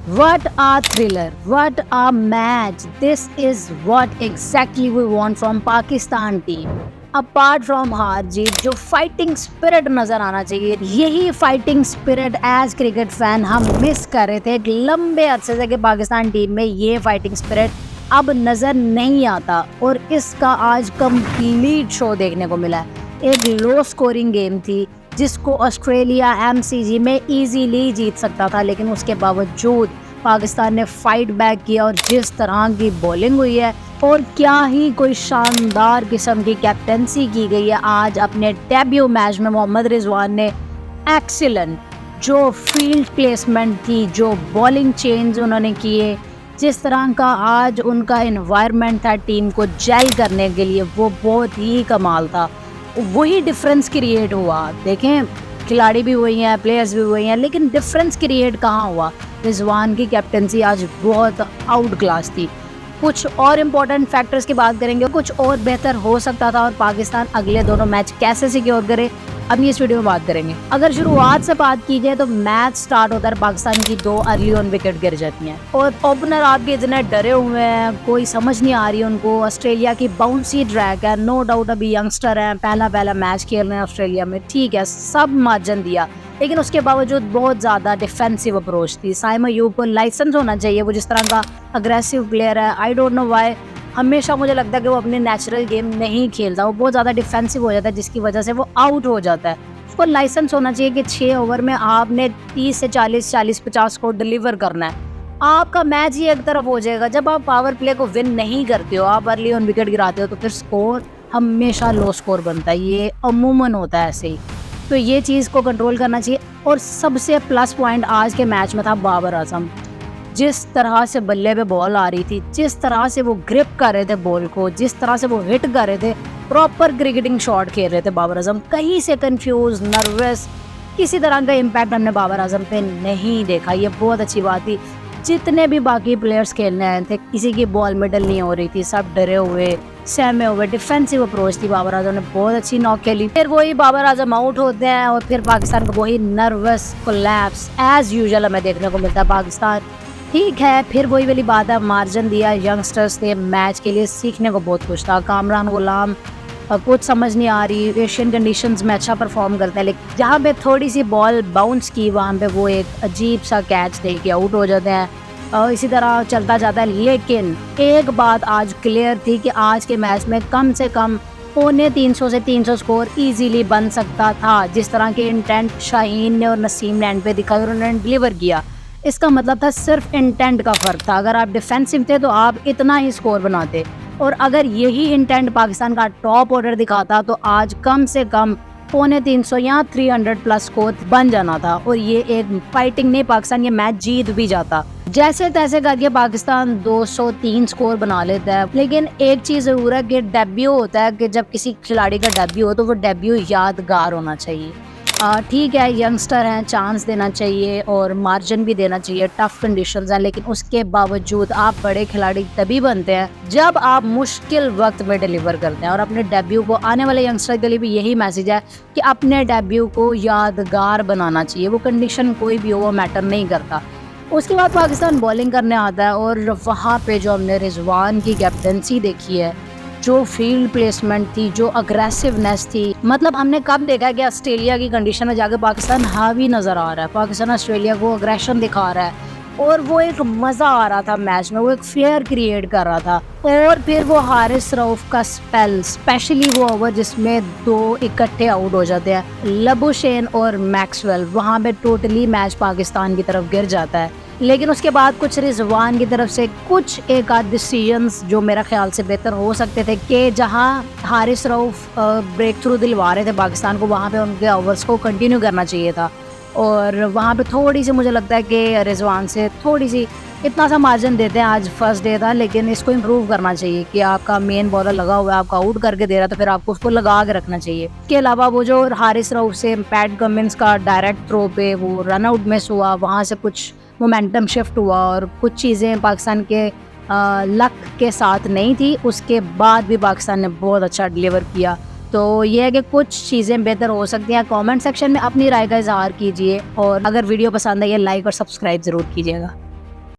What a thriller, what a match. This is what exactly we want from Pakistan team. Apart from हार जीत जो fighting spirit नज़र आना चाहिए, यही fighting spirit as cricket fan हम मिस कर रहे थे एक लंबे अरसे से कि पाकिस्तान टीम में ये फाइटिंग स्पिरिट अब नज़र नहीं आता और इसका आज कंप्लीट शो देखने को मिला है। एक लो स्कोरिंग गेम थी जिसको ऑस्ट्रेलिया एमसीजी में इजीली जीत सकता था, लेकिन उसके बावजूद पाकिस्तान ने फाइट बैक किया और जिस तरह की बॉलिंग हुई है और क्या ही कोई शानदार किस्म की कैप्टेंसी की गई है। आज अपने डेब्यू मैच में मोहम्मद रिजवान ने एक्सीलेंट जो फील्ड प्लेसमेंट थी, जो बॉलिंग चेंज उन्होंने किए, जिस तरह का आज उनका एनवायरनमेंट था टीम को जेल करने के लिए, वो बहुत ही कमाल था। वही डिफरेंस क्रिएट हुआ। देखें, खिलाड़ी भी हुई हैं, प्लेयर्स भी हुई हैं, लेकिन डिफरेंस क्रिएट कहाँ हुआ? रिजवान की कैप्टेंसी आज बहुत आउट क्लास थी। कुछ और इम्पोर्टेंट फैक्टर्स की बात करेंगे, कुछ और बेहतर हो सकता था और पाकिस्तान अगले दोनों मैच कैसे सिक्योर करे, अब इस वीडियो में बात करेंगे। अगर शुरुआत से बात की जाए तो मैच स्टार्ट होता है, पाकिस्तान की 2 अर्ली ऑन विकेट गिर जाती हैं और ओपनर आपके इतने डरे हुए हैं, कोई समझ नहीं आ रही उनको। ऑस्ट्रेलिया की बाउंसी ट्रैक है, नो डाउट अभी यंगस्टर हैं, पहला मैच खेल रहे हैं ऑस्ट्रेलिया में, ठीक है, सब मार्जिन दिया, लेकिन उसके बावजूद बहुत ज़्यादा डिफेंसिव अप्रोच थी। साइम अयूब को लाइसेंस होना चाहिए, वो जिस तरह का अग्रेसिव प्लेयर है, आई डोंट नो व्हाई हमेशा मुझे लगता है कि वो अपने नेचुरल गेम नहीं खेलता, वो बहुत ज़्यादा डिफेंसिव हो जाता है जिसकी वजह से वो आउट हो जाता है। उसको लाइसेंस होना चाहिए कि 6 ओवर में आपने 30 से 40-50 स्कोर डिलीवर करना है, आपका मैच ही एक तरफ हो जाएगा। जब आप पावर प्ले को विन नहीं करते हो, आप अर्ली ऑन विकेट गिराते हो, तो फिर स्कोर हमेशा लो स्कोर बनता है, ये अमूमन होता है ऐसे ही। तो ये चीज़ को कंट्रोल करना चाहिए। और सबसे प्लस पॉइंट आज के मैच में था बाबर आजम। जिस तरह से बल्ले पे बॉल आ रही थी, जिस तरह से वो ग्रिप कर रहे थे बॉल को, जिस तरह से वो हिट कर रहे थे, प्रॉपर क्रिकेटिंग शॉट खेल रहे थे बाबर आजम, कहीं से कंफ्यूज, नर्वस, किसी तरह का इम्पैक्ट हमने बाबर आजम पे नहीं देखा। ये बहुत अच्छी बात थी। जितने भी बाकी प्लेयर्स खेलने आए थे, किसी की बॉल मिडल नहीं हो रही थी, सब डरे हुए, सहमे हुए, डिफेंसिव अप्रोच थी। बाबर आजम ने बहुत अच्छी नॉक खेली, फिर वही बाबर आजम आउट होते हैं और फिर पाकिस्तान को वही नर्वस कोलैप्स एज यूजुअल हमें देखने को मिलता है। पाकिस्तान ठीक है, फिर वही वाली बात है, मार्जिन दिया, यंगस्टर्स थे, मैच के लिए सीखने को बहुत कुछ था। कामरान गुलाम कुछ समझ नहीं आ रही, एशियन कंडीशंस में अच्छा परफॉर्म करते हैं, लेकिन जहाँ पे थोड़ी सी बॉल बाउंस की वहाँ पे वो एक अजीब सा कैच दे के आउट हो जाते हैं और इसी तरह चलता जाता है। लेकिन एक बात आज क्लियर थी कि आज के मैच में कम से कम 250 से 300 स्कोर इजीली बन सकता था। जिस तरह के इंटेंट शाहीन ने और नसीम ने एंड पे दिखाया और उन्होंने डिलीवर किया, इसका मतलब था सिर्फ इंटेंट का फ़र्क था। अगर आप डिफेंसिव थे तो आप इतना ही स्कोर बनाते, और अगर यही इंटेंट पाकिस्तान का टॉप ऑर्डर दिखाता तो आज कम से कम 250 या 300 प्लस स्कोर बन जाना था और ये एक फाइटिंग नहीं, पाकिस्तान ये मैच जीत भी जाता। जैसे तैसे करके पाकिस्तान 203 स्कोर बना लेता है, लेकिन एक चीज़ ज़रूर है कि डेब्यू होता है कि जब किसी खिलाड़ी का डेब्यू हो तो वो डेब्यू यादगार होना चाहिए। ठीक है, यंगस्टर हैं, चांस देना चाहिए और मार्जिन भी देना चाहिए, टफ कंडीशंस हैं, लेकिन उसके बावजूद आप बड़े खिलाड़ी तभी बनते हैं जब आप मुश्किल वक्त में डिलीवर करते हैं। और अपने डेब्यू को, आने वाले यंगस्टर के लिए भी यही मैसेज है कि अपने डेब्यू को यादगार बनाना चाहिए, वो कंडीशन कोई भी हो, वो मैटर नहीं करता। उसके बाद पाकिस्तान बॉलिंग करने आता है और वहाँ पे जो हमने रिजवान की कैप्टेंसी देखी है, जो फील्ड प्लेसमेंट थी, जो अग्रेसिवनेस थी, मतलब हमने कब देखा है कि ऑस्ट्रेलिया की कंडीशन में जाकर पाकिस्तान हावी नज़र आ रहा है, पाकिस्तान ऑस्ट्रेलिया को अग्रेशन दिखा रहा है और वो एक मज़ा आ रहा था मैच में, वो एक फेयर क्रिएट कर रहा था। और फिर वो हारिस रऊफ का स्पेल, स्पेशली वो ओवर जिसमें 2 इकट्ठे आउट हो जाते हैं, लबुशेन और मैक्सवेल, वहाँ पे टोटली मैच पाकिस्तान की तरफ गिर जाता है। लेकिन उसके बाद कुछ रिजवान की तरफ से कुछ एक आध डिसीजंस जो मेरा ख्याल से बेहतर हो सकते थे, कि जहां हारिस रऊफ ब्रेक थ्रू दिलवा रहे थे पाकिस्तान को, वहां पे उनके ओवर्स को कंटिन्यू करना चाहिए था। और वहां पे थोड़ी सी मुझे लगता है कि रिजवान से थोड़ी सी इतना सा मार्जिन देते हैं, आज फर्स्ट डे था, लेकिन इसको इम्प्रूव करना चाहिए कि आपका मेन बॉलर लगा हुआ है, आपका आउट करके दे रहा है, तो फिर आपको उसको लगा के रखना चाहिए। इसके अलावा वो जो हारिस रऊफ से पैट कमिंस का डायरेक्ट थ्रो पे वो रन आउट मिस हुआ, वहाँ से कुछ मोमेंटम शिफ्ट हुआ और कुछ चीज़ें पाकिस्तान के लक के साथ नहीं थी। उसके बाद भी पाकिस्तान ने बहुत अच्छा डिलीवर किया। तो ये है कि कुछ चीज़ें बेहतर हो सकती हैं। कमेंट सेक्शन में अपनी राय का इजहार कीजिए और अगर वीडियो पसंद आई है लाइक और सब्सक्राइब ज़रूर कीजिएगा।